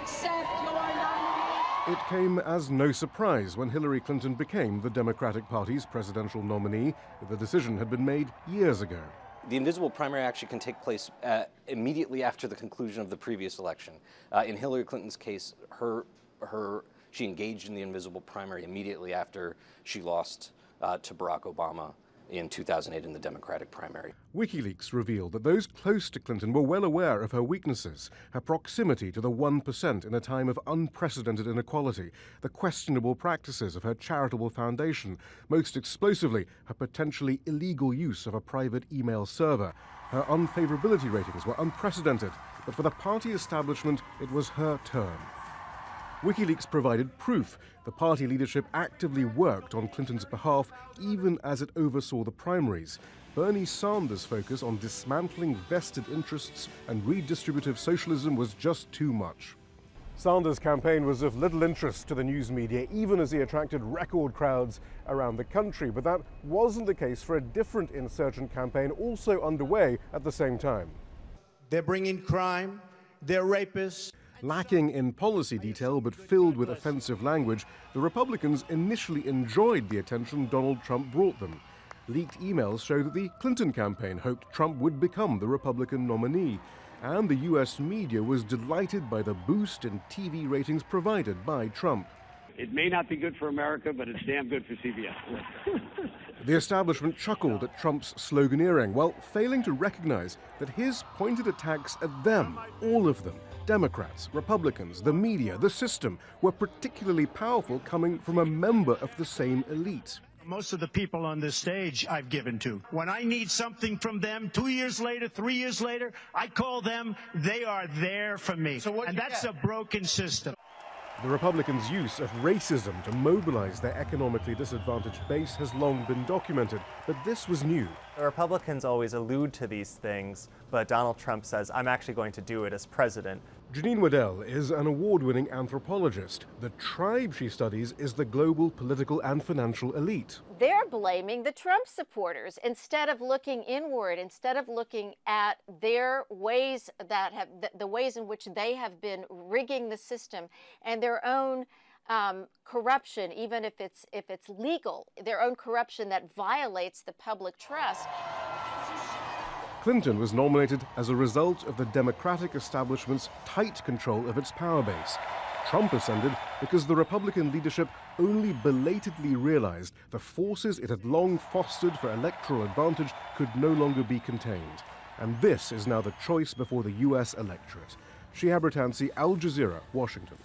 accept your nominee. It came as no surprise when Hillary Clinton became the Democratic Party's presidential nominee. The decision had been made years ago. The invisible primary actually can take place immediately after the conclusion of the previous election. In Hillary Clinton's case, she engaged in the invisible primary immediately after she lost to Barack Obama in 2008 in the Democratic primary. WikiLeaks revealed that those close to Clinton were well aware of her weaknesses, her proximity to the 1% in a time of unprecedented inequality, the questionable practices of her charitable foundation, most explosively, her potentially illegal use of a private email server. Her unfavorability ratings were unprecedented, but for the party establishment, it was her turn. WikiLeaks provided proof the party leadership actively worked on Clinton's behalf even as it oversaw the primaries. Bernie Sanders' focus on dismantling vested interests and redistributive socialism was just too much. Sanders' campaign was of little interest to the news media, even as he attracted record crowds around the country. But that wasn't the case for a different insurgent campaign also underway at the same time. They're bringing crime, they're rapists. Lacking in policy detail but filled with offensive language, the Republicans initially enjoyed the attention Donald Trump brought them. Leaked emails show that the Clinton campaign hoped Trump would become the Republican nominee, and the U.S. media was delighted by the boost in TV ratings provided by Trump. It may not be good for America, but it's damn good for CBS. The establishment chuckled at Trump's sloganeering while failing to recognize that his pointed attacks at them, all of them, Democrats, Republicans, the media, the system, were particularly powerful coming from a member of the same elite. Most of the people on this stage I've given to. When I need something from them, 2 years later, 3 years later, I call them, they are there for me. And that's a broken system. The Republicans' use of racism to mobilize their economically disadvantaged base has long been documented, but this was new. The Republicans always allude to these things, but Donald Trump says, I'm actually going to do it as president. Janine Waddell is an award-winning anthropologist. The tribe she studies is the global political and financial elite. They're blaming the Trump supporters instead of looking inward, instead of looking at their ways the ways in which they have been rigging the system and their own corruption, even if it's legal, their own corruption that violates the public trust. Clinton was nominated as a result of the Democratic establishment's tight control of its power base. Trump ascended because the Republican leadership only belatedly realized the forces it had long fostered for electoral advantage could no longer be contained. And this is now the choice before the U.S. electorate. Shihab, Rattansi, Al Jazeera, Washington.